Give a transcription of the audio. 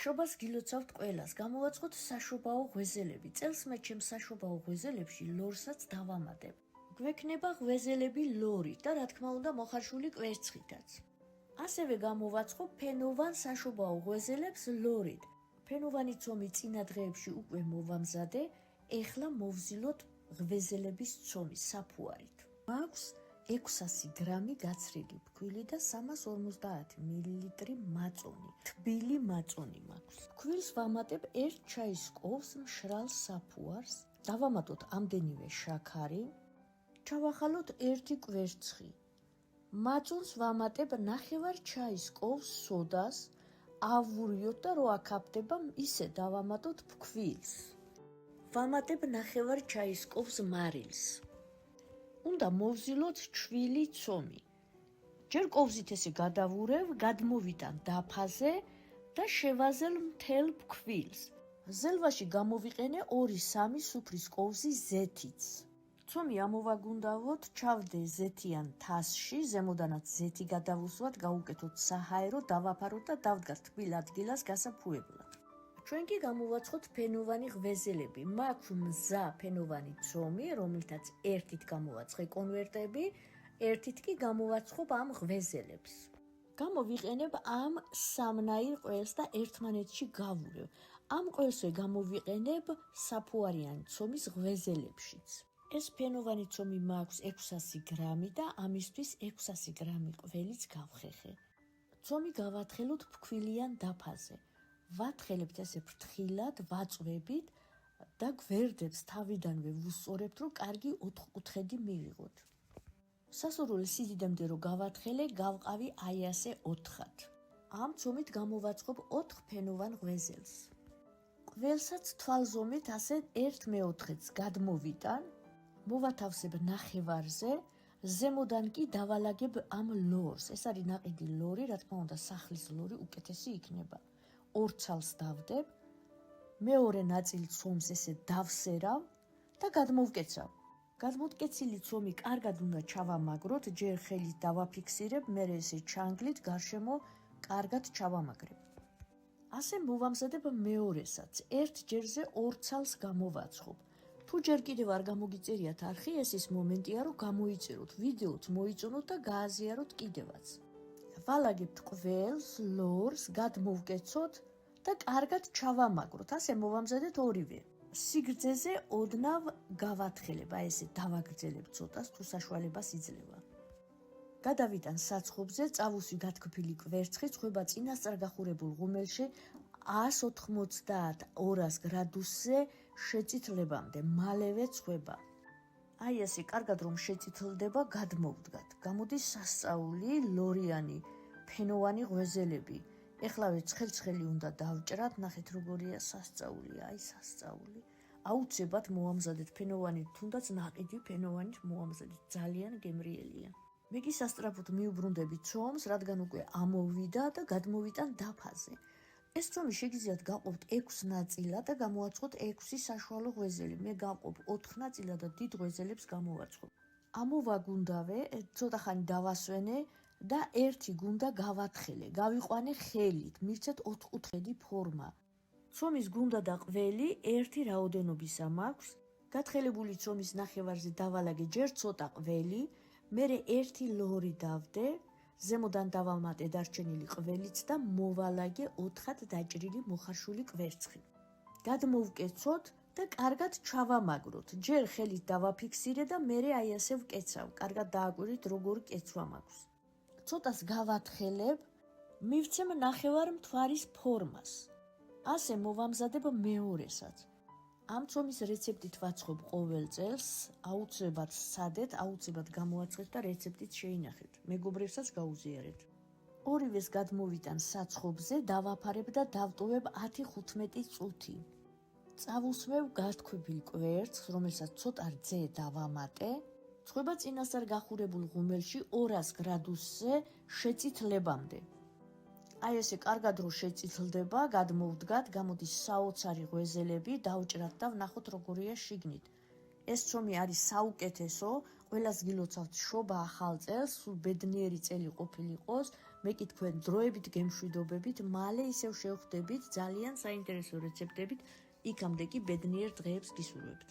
შობას გილოცავთ ყველას, გამოვაწყოთ საშობაო ღვეზელები. წელს მე ჩემს საშობაო ღვეზელებში ლორსაც დავამატებ. გვექნება ღვეზელები ლორით და რა თქმა უნდა მოხარშული კვერცხითაც. ასევე გამოვაწყობ ფენოვან საშობაო ღვეზელებს ლორით. ფენოვანი ცომი წინა დღეებში უკვე მოვამზადე, ეხლა მოვზილოთ ღვეზელების ცომი საფუარით. მაქვს 600 გრამი გაცრილი ფქვილი და 350 მილილიტრი მაწონი. თბილი მაწონი მაქვს. ფქვილს ვამატებ 1 ჩაის კოვს მშრალ საფუარს, დავამატოთ ამდენივე შაქარი, ჩავახალოთ 1 კვერცხი. მაწონს ვამატებ 1/2 ჩაის კოვს სოდას, ავურიოთ და რო აქაფდება, ისე დავამატოთ ფქვილს. ვამატებ 1/2 ჩაის კოვს მარილს. უნდა მოვზილოთ ჩვილი ცომი. ჯერ კოვზით ესე გადავურევ, გადმოვიტან დაფაზე და შევაზელ მთელ ფქვილს. ზელვაში გამოვიყენე 2-3 სუფრის კოვზი ზეთიც. ცომი ამოვაგუნდავოთ, ჩავდე ზეთიან თასში, ზემოდანაც ზეთი გადავუსვათ, გავუკეთოთ საჰაერო, დავაფაროთ და დავდგათ თბილ ადგილას გასაფუებლად. ჩვენ კი გამოვაწყოთ ფენოვანი ღვეზელები. მაქვს მზა ფენოვანი ცომი, რომელთაც ერთით გამოვაწყე კონვერტები, ერთით კი გამოვაწყობ ამ ღვეზელებს. გამოვიყენებ ამ სამნაირ ყველს და ერთმანეთში გავურევ. ამ ყველსვე გამოვიყენებ საფუარიანი ცომის ღვეზელებშიც. ეს ფენოვანი ცომი მაქვს 600 გრამი და ამისთვის 600 გრამი ყველიც გავხეხე. ცომი გავათხელოთ ფქვილიან დაფაზე. ვათხელებთ ესე ფრთხილად, ვაწვევით და გვერდებს თავიდანვე ვუსწორებთ, რომ კარგი 4-კუთხედი მივიღოთ. სასურველი სიდიდემდე რო გავათხელე, გავყავი აი ასე 4-ად. ამ ცომით გამოვაწყობ 4 ფენოვან ღვეზელს. ყველსაც თვალზომით ასე 1/4-ს გადმოვიტან, მოვათავსებ ნახევარზე, ზემოდან კი დავალაგებ ამ ლორს. ეს არის ნაყიდი ლორი, რა თქმა უნდა სახლის ლორი უკეთესი იქნება. 2 ცალს დავდებ, მეორე ნაწილ ცომს ესე დავსერავ და გადმოვკეცავ. გადმოუკეცილი ცომი კარგად უნდა ჩავამაგროთ, ჯერ ხელით დავაფიქსირებ, მერე ესე ჩანგლით გარშემო კარგად ჩავამაგრებ. ასე მოვამზადებ მეორესაც, ერთ ჯერზე 2 ცალს გამოვაცხობ. თუ ჯერ კიდევ არ გამოგიწერიათ არხი, ეს ის მომენტია, რომ გამოიწეროთ, ვიდეოც მოიწონოთ და გააზიაროთ კიდევაც. ვალაგებთ ყველს, ლორს, გადმოვკეცოთ და კარგად ჩავამაგროთ. ასე მოვამზადეთ ორივე. სიგრძეზე ოდნავ გავათხელებ, აი ესე დავაგრძელებ ცოტას, თუ საშუალებას იძლევა. გადავიტან საცხობზე, წავუსვი გათქმილი კვერცხი, ცხება წინასწარ გახურებულ ღუმელში 180-200 გრადუსზე შეწითლებამდე, მალევე ცხება. აი ასე კარგად რომ შეწითლდება, გადმოვდგათ. გამოდის სასწაული, ლორიანი, ფენოვანი ღვეზელები. ეხლავე ცხელ-ცხელი უნდა დავჭრათ, ნახეთ როგორია სასწაული, აი სასწაული. აუცილებლად მოვამზადეთ ფენოვანით, თუნდაც ნაყიდი ფენოვანით მოვამზადეთ, ძალიან გემრიელია. მე კი სასწრაფოდ მიუბრუნდები ცომს, რადგან უკვე ამოვიდა და გადმოვიტან დაფაზე. ეს ცომი შეგიძლიათ გაყოფთ 6 ნაწილად და გამოვაწყოთ 6 საშუალო ღვეზელი. მე გავყოფ 4 ნაწილად და დიდ ღვეზელებს გამოვაწყობ. ამოვაგუნდავე, ცოტა ხანი დავასვენე და ერთი გუნდა გავათხელე. გავიყვანე ხელით, მივცეთ 4-კუთხედი ფორმა. ცომის გუნდა და ყველი ერთი რაოდენობისა მაქვს. გათხელებული ცომის ნახევარზე დავალაგე ჯერ ცოტა ყველი, მერე ერთი ლორი დავდე, ზემოდან დავამატე დარჩენილი ყველიც და მოვალაგე 4-ად დაჭრილი მოხარშული კვერცხი. გადმოვკეცოთ და კარგად ჩავამაგროთ. ჯერ ხელით დავაფიქსირე და მერე აი ასე ვკეცავ. კარგად დააკვირდით როგორ კეცვა მაქვს. ცოტას გავათხელებ, მივცემ ნახევარ მთვარის ფორმას. ასე მოვამზადებ მეორესაც. ამ ცომის რეცეპტით ვაცხობ ყოველ წელს, აუცილებლად სცადეთ, აუცილებლად გამოაცხეთ და რეცეპტით შეინახეთ. მეგობრებსაც გაუზიარეთ. ორივეს გადმოვიტან საცხობზე, დავაფარებ და დავტოვებ 10-15 წუთი. წავუსმევ გათქვებილ კვერცხს, რომელსაც ცოტა რძე დავამატე. ცხება წინასწარ გახურებულ ღუმელში 200 გრადუსზე შეწითლებამდე. აი ესე კარგად რო შეწითლდება, გადმოვდგათ, გამოდის საოცარი ღვეზელები, დავჭრათ და ვნახოთ როგორია შიგნით. ეს ცომი არის საუკეთესო, ყველას გილოცავთ შობა ახალ წელს, სულ ბედნიერი წელი ყოფილიყოს, მე კი თქვენ დროებით გემშვიდობებით, მალე ისევ შევხვდებით ძალიან საინტერესო რეცეპტებით, იქამდე კი ბედნიერ დღეებს გისურვებთ.